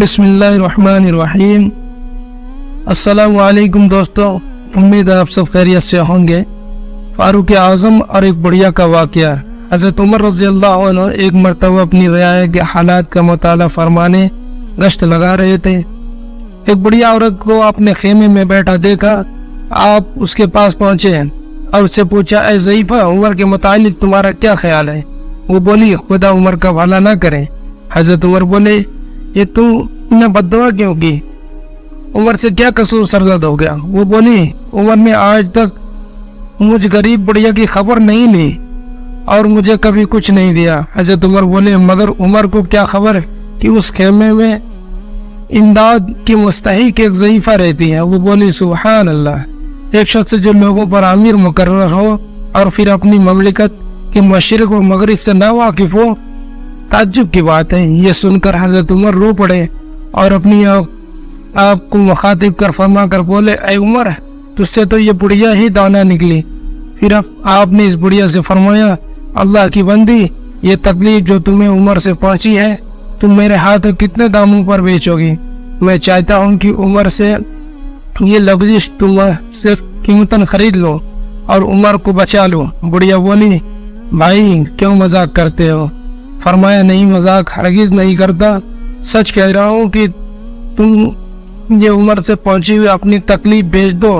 بسم اللہ الرحمن الرحیم۔ السلام علیکم دوستو، امید ہے آپ سب خیریت سے ہوں گے۔ فاروق اعظم اور ایک بڑھیا کا واقعہ۔ حضرت عمر رضی اللہ عنہ ایک مرتبہ اپنی رعایا کے حالات کا مطالعہ فرمانے گشت لگا رہے تھے۔ ایک بڑھیا عورت کو اپنے خیمے میں بیٹھا دیکھا، آپ اس کے پاس پہنچے اور اس سے پوچھا، اے ضعیفہ، عمر کے متعلق تمہارا کیا خیال ہے؟ وہ بولی، خدا عمر کا بھلا نہ کرے۔ حضرت عمر بولے، یہ تم نے بد دعا کیوں کی؟ عمر سے کیا قصور سرزد ہو گیا؟ وہ بولی، عمر نے آج تک مجھ غریب بڑھیا کی خبر نہیں لی اور مجھے کبھی کچھ نہیں دیا۔ حضرت عمر بولے، مگر عمر کو کیا خبر کہ اس خیمے میں امداد کی مستحق ایک ضعیفہ رہتی ہے۔ وہ بولی، سبحان اللہ، ایک شخص جو لوگوں پر امیر مقرر ہو اور پھر اپنی مملکت کے مشرق و مغرب سے نہ واقف ہو، تعجب کی بات ہے۔ یہ سن کر حضرت عمر رو پڑے اور اپنی آپ کو مخاطب کر فرما کر بولے، اے عمر، تجھ سے تو یہ بڑھیا ہی دانا نکلی۔ پھر آپ نے اس بڑھیا سے فرمایا، اللہ کی بندی، یہ تکلیف جو تمہیں عمر سے پہنچی ہے، تم میرے ہاتھ کتنے داموں پر بیچو گی؟ میں چاہتا ہوں کہ عمر سے یہ لغزش تم صرف قیمتاً خرید لو اور عمر کو بچا لو۔ بڑھیا بولی، بھائی کیوں مذاق کرتے ہو؟ فرمایا، نہیں، مذاق ہرگز نہیں کرتا، سچ کہہ رہا ہوں کہ تم یہ عمر سے پہنچی ہوئی اپنی تکلیف بیچ دو،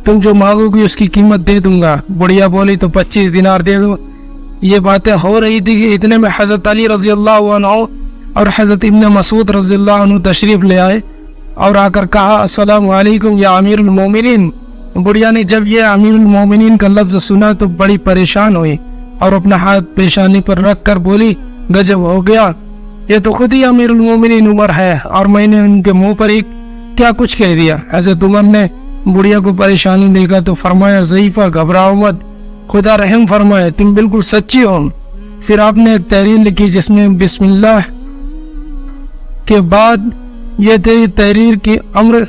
تم جو مانگو گی اس کی قیمت دے دوں گا۔ بڑھیا بولی، تو 25 دینار دے دو۔ یہ باتیں ہو رہی تھی کہ اتنے میں حضرت علی رضی اللہ عنہ اور حضرت ابن مسعود رضی اللہ عنہ تشریف لے آئے اور آ کر کہا، السلام علیکم یا امیر المومنین۔ بڑھیا نے جب یہ امیر المومنین کا لفظ سنا تو بڑی پریشان ہوئی اور اپنا ہاتھ پیشانی پر رکھ کر بولی، گجب ہو گیا، یہ تو خود ہی امیر المومنین عمر ہے اور میں نے ان کے منہ پر ہی کیا کچھ کہہ دیا۔ حضرت عمر نے بڑھیا کو پریشانی دیکھا تو فرمایا، ضعیفہ، گھبراؤ مت، خدا رحم فرمائے، تم بالکل سچی ہو۔ پھر آپ نے ایک تحریر لکھی جس میں بسم اللہ کے بعد یہ تھی تحریر کی امر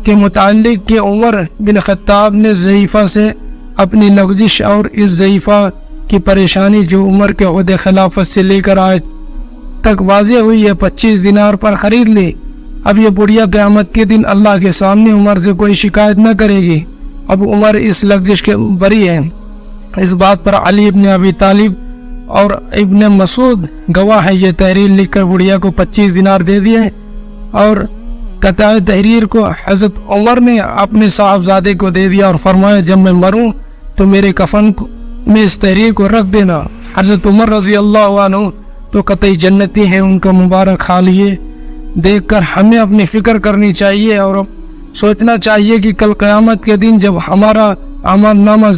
کے متعلق کہ عمر بن خطاب نے ضعیفہ سے اپنی لغزش اور اس ضعیفہ کی پریشانی جو عمر کے عہد خلافت سے لے کر آج تک واضح ہوئی ہے 25 دینار پر خرید لی۔ اب یہ بڑھیا قیامت کے دن اللہ کے سامنے عمر سے کوئی شکایت نہ کرے گی۔ اب عمر اس لغزش کے بری ہے۔ اس بات پر علی ابن ابی طالب اور ابن مسعود گواہ ہے۔ یہ تحریر لکھ کر بڑھیا کو 25 دینار دے دیے اور قطع تحریر کو حضرت عمر نے اپنے صاحبزادے کو دے دیا اور فرمایا، جب میں مروں تو میرے کفن میں اس تحریر کو رکھ دینا۔ حضرت عمر رضی اللہ عنہ تو قطعی جنتی ہیں، ان کا مبارک حال یہ دیکھ کر ہمیں اپنی فکر کرنی چاہیے اور سوچنا چاہیے کہ کل قیامت کے دن جب ہمارا اعمال نامہ